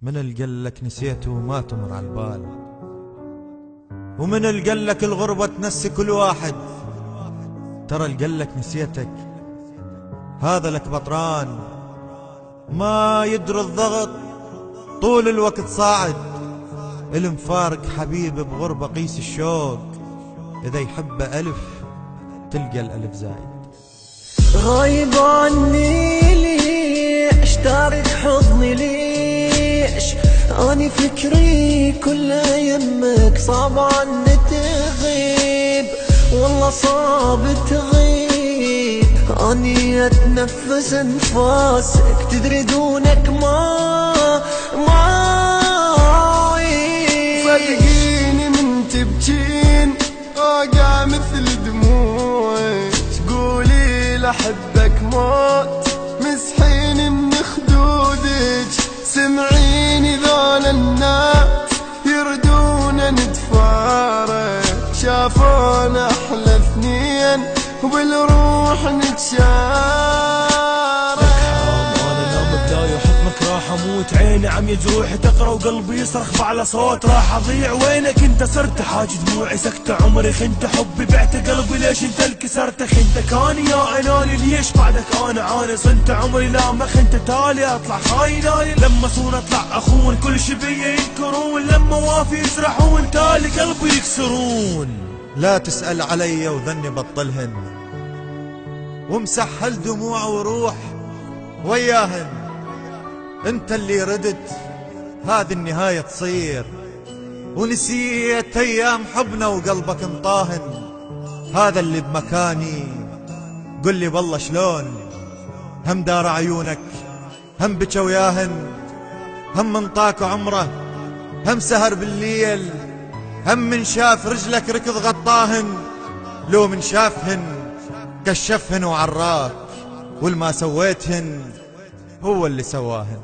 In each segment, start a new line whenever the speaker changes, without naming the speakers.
من اللي قالك نسيته وما تمر على البال، ومن اللي قالك الغربة تنسي كل واحد. ترى اللي قالك نسيتك هذا لك بطران، ما يدري الضغط طول الوقت صاعد. المفارق حبيب بغربة قيس الشوق، إذا يحب ألف تلقى الألف زايد.
غايب عني ليش؟ تارك حضني ليش؟ أني فكري كله يمك، صعب عني تغيب، والله صعب تغيب. أني أتنفس أنفاسك، تدري دونك ما أعيش.
صدقيني من تبكين أوقع مثل دموعك، تقولي لحبك موت مسحيني من خدودك. سمعيني ذول الناس يردون نتفارق، شافونا أحلى اثنين وبالروح نتشارك.
انا نام بلاي وحكمك راح اموت، عيني عم يجروح تقرا وقلبي يصرخ بعلى صوت راح اضيع. وينك انت صرت حاج دموعي سكت عمري، خنت حبي بعت قلبي ليش انت اللي كسرت. خنتك اني يا اناني ليش بعدك انا عاني، صنت عمري لا ما خنت تالي اطلع خايناني. لما صون اطلع اخون كل شي بيا ينكرون، لما وافي يسرحون تالي قلبي يكسرون.
لا تسأل علي وذني بطلهن، ومسحل دموع وروح وياهن. انت اللي ردت هذه النهاية تصير، ونسيت ايام حبنا وقلبك انطاهن. هذا اللي بمكاني قل لي بالله شلون، هم دار عيونك هم بكى وياهن، هم انطاك عمره هم سهر بالليل، هم من شاف رجلك ركض غطاهن. لو من شافهن كشفهن وعراك، والما سويتهن هو اللي سواهن.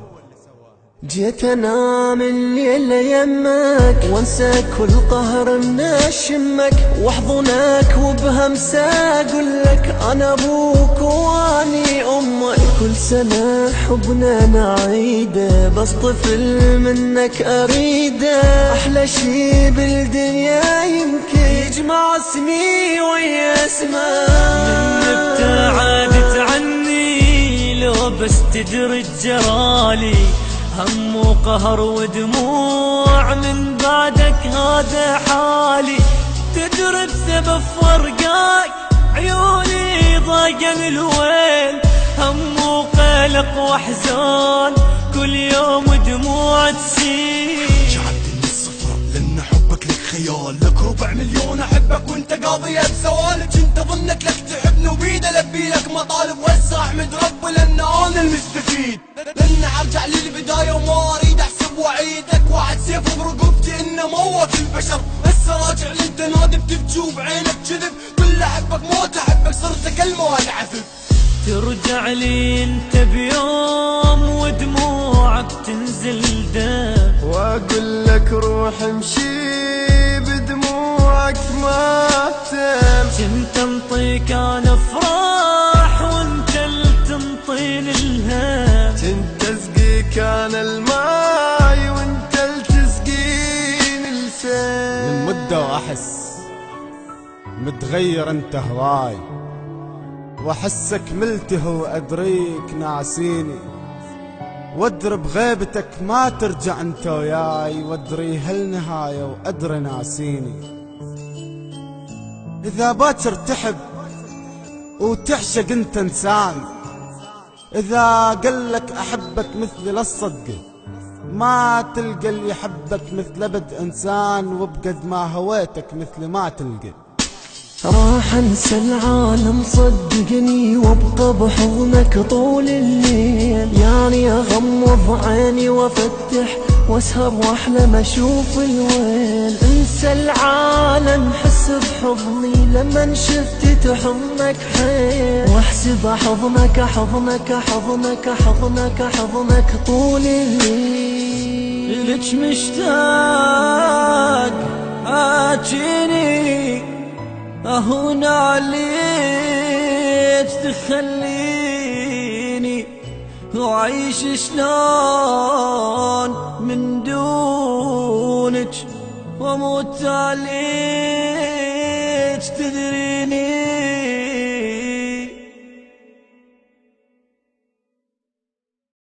جيت انام الليل يمك، وانسى كل قهر من اشمك، واحضنك وبهمسة اقولك انا ابوك واني امك. كل سنة حبنا نعيده، بس طفل منك اريده. احلى شي بالدنيا يمكن يجمع اسمي ويا اسمك.
من ابتعدت عني لو بس تدري جرالي، هم وقهر ودموع من بعدك هذا حالي. تدري بسبب فرقاك عيوني ضاقن الويل، هم وقلق واحزان كل يوم دموع تسيل.
جعلتني الصفر لان حبك لك خيال، لك 4,000,000 احبك وانت قاضية بسوالك. انت ظنك لك تحبني وبيد البي لك مطالب، وهسه احمد ربي لان انا المستفيد. لان ارجع للبداية وما اريد احسب واعيدك، واحد سيف برقبتي انه موت البشر. هسه راجع للتنادي بتبكي وبعينك كذب، كل احبك موت احبك صرت كلمة والعفب.
ترجع لي انت بيوم ودموعك تنزل دم،
واقول لك روح امشي بدموعك ما تم.
كنت انطيك انا افراح وانت اللي تنطيني الهم.
كنت اسقيك انا الماي وانت اللي تسقيني السيل.
من مدة واحس متغير انت هواي، واحسك ملته وادريك ناسيني. وادري بغيبتك ما ترجع انت وياي، وادري هالنهاية وادري ناسيني. اذا باكر تحب وتعشق انت انسان، اذا قلك احبك مثلي لا تصدقه، ما تلقى اللي يحبك مثل ابد انسان. وبقد ما هويتك مثل ما تلقى.
راح انسى العالم صدقني، وابقى بحضنك طول الليل. يعني اغمض عيني وافتح واسهر واحلم اشوف الويل. انسى العالم حس بحضني لما شفت تحضنك حيل، واحسب حضنك حضنك حضنك حضنك حضنك طول الليل.
لك مشتاق اجيني اهون عليك تخليني، وعيش شلون من دونك واموت عليك